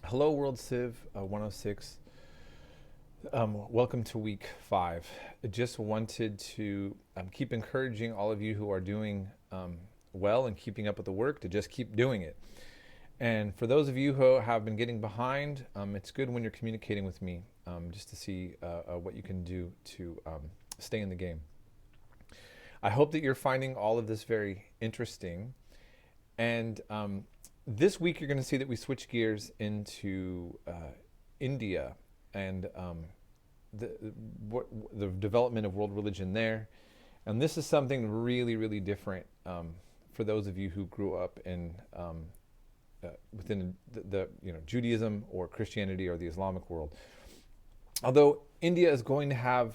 Hello, World Civ 106. Welcome to week 5. I just wanted to keep encouraging all of you who are doing well and keeping up with the work to just keep doing it. And for those of you who have been getting behind, it's good when you're communicating with me just to see what you can do to stay in the game. I hope that you're finding all of this very interesting. And this week you're going to see that we switch gears into India and the development of world religion there. And this is something really, really different for those of you who grew up in within the Judaism or Christianity or the Islamic world. Although India is going to have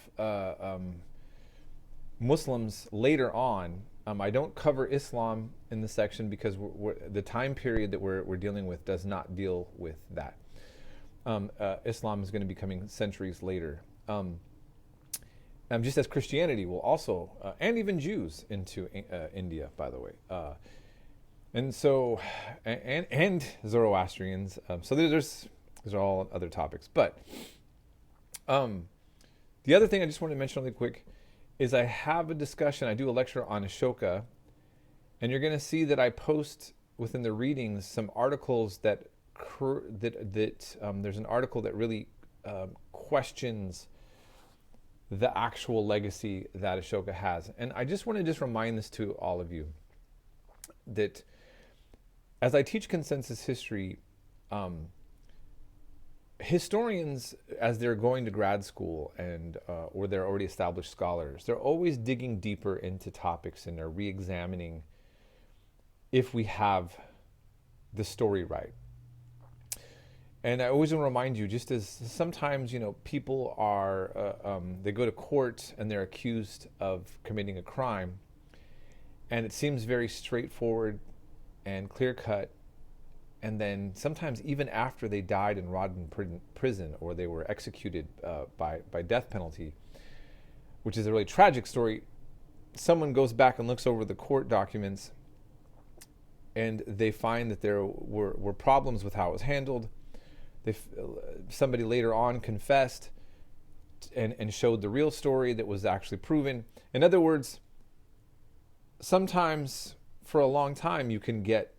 Muslims later on, I don't cover Islam in this section because the time period that we're dealing with does not deal with that. Islam is going to be coming centuries later. Just as Christianity will also, and even Jews into India, by the way. And so, and Zoroastrians. So those are all other topics. But the other thing I just want to mention really quick is I have a discussion. I do a lecture on Ashoka, and you're going to see that I post within the readings some articles that there's an article that really questions the actual legacy that Ashoka has. And I just want to remind this to all of you that as I teach consensus history, historians, as they're going to grad school and or they're already established scholars, they're always digging deeper into topics and they're re-examining if we have the story right. And I always want to remind you, just as sometimes people are they go to court and they're accused of committing a crime, and it seems very straightforward and clear-cut. And then sometimes even after they died and rotted in prison or they were executed by death penalty, which is a really tragic story, someone goes back and looks over the court documents and they find that there were problems with how it was handled. Somebody later on confessed and showed the real story that was actually proven. In other words, sometimes for a long time you can get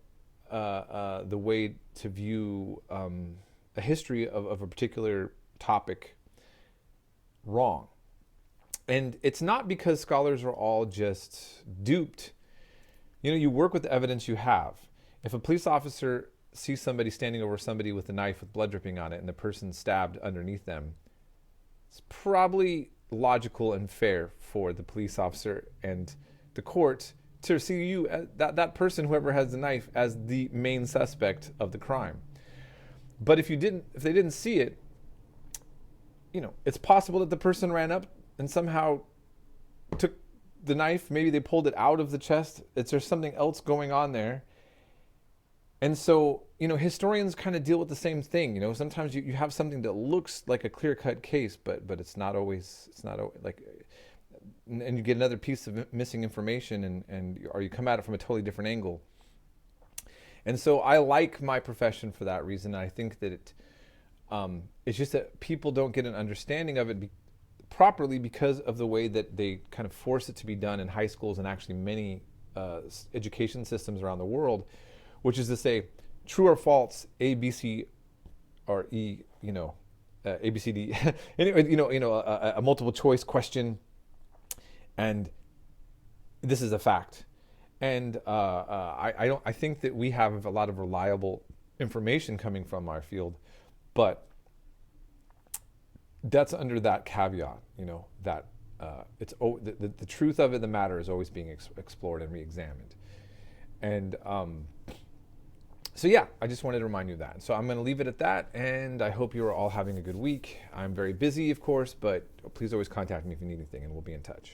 the way to view a history of a particular topic wrong. And it's not because scholars are all just duped. You work with the evidence you have. If a police officer sees somebody standing over somebody with a knife with blood dripping on it and the person's stabbed underneath them, it's probably logical and fair for the police officer and the court to see you, that person, whoever has the knife, as the main suspect of the crime. But if they didn't see it, it's possible that the person ran up and somehow took the knife. Maybe they pulled it out of the chest. There's something else going on there. And so, historians kind of deal with the same thing. Sometimes you have something that looks like a clear-cut case, but it's not always like. And you get another piece of missing information or you come at it from a totally different angle. And so I like my profession for that reason. I think that it's just that people don't get an understanding of it properly because of the way that they kind of force it to be done in high schools and actually many education systems around the world, which is to say true or false, A, B, C, or E, A, B, C, D. Anyway, a multiple choice question. And this is a fact. And I think that we have a lot of reliable information coming from our field, but that's under that caveat, that it's the truth of the matter is always being explored and re-examined. And so yeah, I just wanted to remind you of that. So I'm going to leave it at that, and I hope you are all having a good week. I'm very busy, of course, but please always contact me if you need anything, and we'll be in touch.